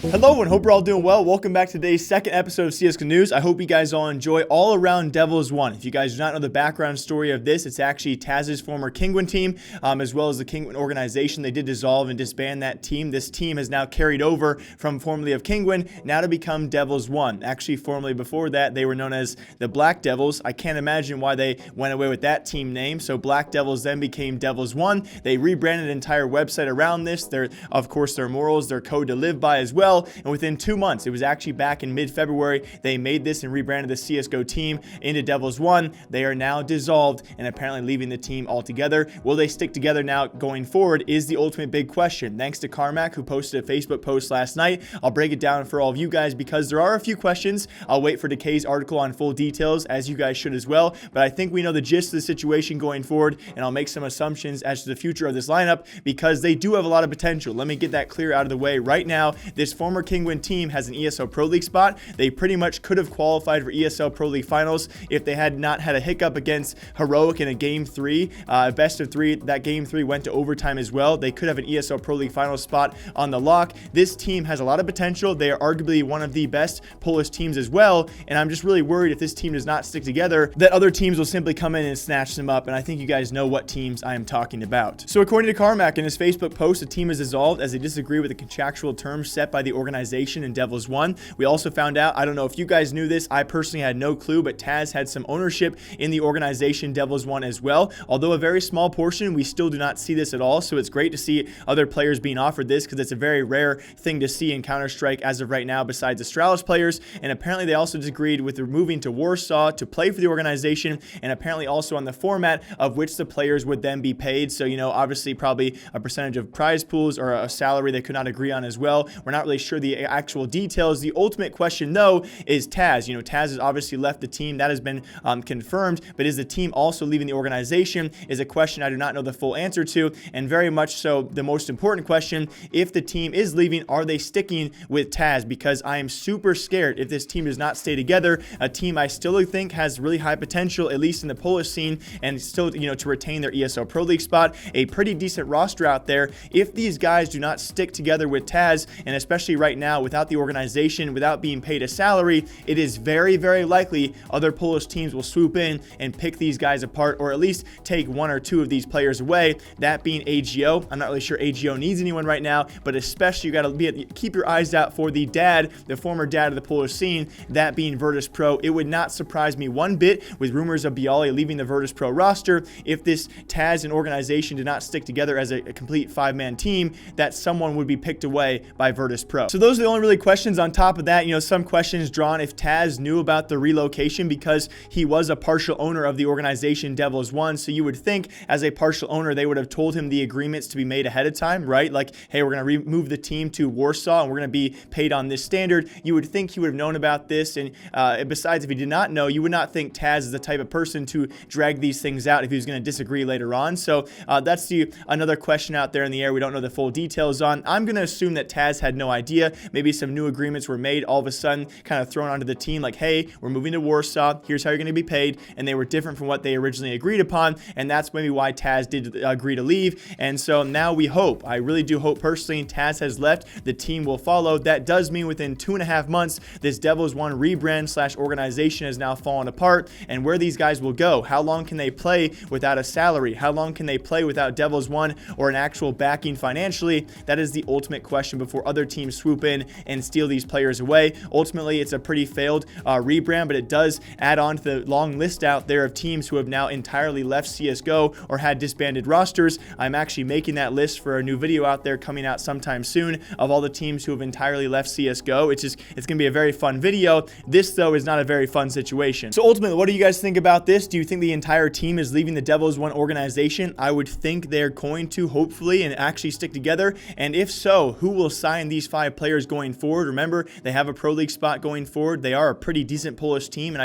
Hello and hope you're all doing well. Welcome back to today's second episode of CSGO News. I hope you guys all enjoy all around Devils.One. If you guys do not know the background story of this, it's actually TaZ's former Kingwin team, as well as the Kingwin organization. They did dissolve and disband that team. This team has now carried over from formerly of Kingwin, now to become Devils.One. Actually, formerly before that, they were known as the Black Devils. I can't imagine why they went away with that team name. So Black Devils then became Devils.One. They rebranded an entire website around this. Of course, their morals, their code to live by as well. And within 2 months, it was actually back in mid-February, they made this and rebranded the CSGO team into Devils.One. They are now dissolved and apparently leaving the team altogether. Will they stick together now going forward is the ultimate big question. Thanks to Carmack, who posted a Facebook post last night. I'll break it down for all of you guys because there are a few questions. I'll wait for TaZ's article on full details, as you guys should as well. But I think we know the gist of the situation going forward, and I'll make some assumptions as to the future of this lineup because they do have a lot of potential. Let me get that clear out of the way right now. This former Kingwin team has an ESL Pro League spot. They pretty much could have qualified for ESL Pro League finals if they had not had a hiccup against Heroic in a game 3, best of 3. That game 3 went to overtime as well. They could have an ESL Pro League finals spot on the lock. This team has a lot of potential. They are arguably one of the best Polish teams as well, and I'm just really worried if this team does not stick together that other teams will simply come in and snatch them up, and I think you guys know what teams I am talking about. So according to Carmack in his Facebook post, the team is dissolved as they disagree with the contractual terms set by the organization in Devils.One. We also found out, I don't know if you guys knew this, I personally had no clue, but TaZ had some ownership in the organization Devils.One as well. Although a very small portion, we still do not see this at all, so it's great to see other players being offered this because it's a very rare thing to see in Counter-Strike as of right now besides the Astralis players. And apparently they also disagreed with moving to Warsaw to play for the organization, and apparently also on the format of which the players would then be paid. So, you know, obviously probably a percentage of prize pools or a salary they could not agree on as well. We're not really sure the actual details. The ultimate question though is TaZ. You know, TaZ has obviously left the team. That has been confirmed, but is the team also leaving the organization is a question I do not know the full answer to, and very much so the most important question, if the team is leaving, are they sticking with TaZ? Because I am super scared if this team does not stay together, a team I still think has really high potential, at least in the Polish scene, and still, you know, to retain their ESL Pro League spot, a pretty decent roster out there. If these guys do not stick together with TaZ, and especially right now without the organization, without being paid a salary, it is very, very likely other Polish teams will swoop in and pick these guys apart, or at least take 1 or 2 of these players away, that being AGO. I'm not really sure AGO needs anyone right now, but especially you got to keep your eyes out for the former dad of the Polish scene, that being Virtus.Pro. It would not surprise me one bit with rumors of Bialy leaving the Virtus.Pro roster if this TaZ and organization did not stick together as a complete 5-man team, that someone would be picked away by Virtus.Pro. So those are the only really questions. On top of that, you know, some questions drawn if TaZ knew about the relocation because he was a partial owner of the organization Devils.One. So you would think as a partial owner, they would have told him the agreements to be made ahead of time, right? Like, hey, we're going to move the team to Warsaw and we're going to be paid on this standard. You would think he would have known about this. And besides, if he did not know, you would not think TaZ is the type of person to drag these things out if he was going to disagree later on. So that's another question out there in the air we don't know the full details on. I'm going to assume that TaZ had no idea. Maybe some new agreements were made all of a sudden, kind of thrown onto the team like, hey, we're moving to Warsaw. Here's how you're going to be paid. And they were different from what they originally agreed upon. And that's maybe why TaZ did agree to leave. And so now we hope, I really do hope personally, TaZ has left. The team will follow. That does mean within 2.5 months, this Devils.One rebrand / organization has now fallen apart. And where these guys will go, how long can they play without a salary? How long can they play without Devils.One or an actual backing financially? That is the ultimate question before other teams swoop in and steal these players away. Ultimately, it's a pretty failed rebrand, but it does add on to the long list out there of teams who have now entirely left CSGO or had disbanded rosters. I'm actually making that list for a new video out there coming out sometime soon of all the teams who have entirely left CSGO. It's going to be a very fun video. This, though, is not a very fun situation. So ultimately, what do you guys think about this? Do you think the entire team is leaving the Devils.One organization? I would think they're going to, hopefully, and actually stick together. And if so, who will sign these 5 players going forward? Remember, they have a Pro League spot going forward. They are a pretty decent Polish team, and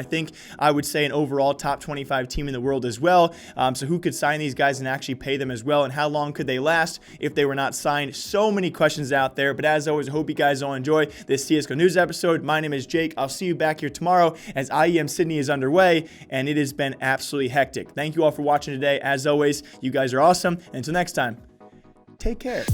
I would say an overall top 25 team in the world as well. So who could sign these guys and actually pay them as well? And how long could they last if they were not signed? So many questions out there, but as always, I hope you guys all enjoy this CSGO News episode. My name is Jake. I'll see you back here tomorrow as IEM Sydney is underway, and it has been absolutely hectic. Thank you all for watching today. As always, you guys are awesome. And until next time, take care.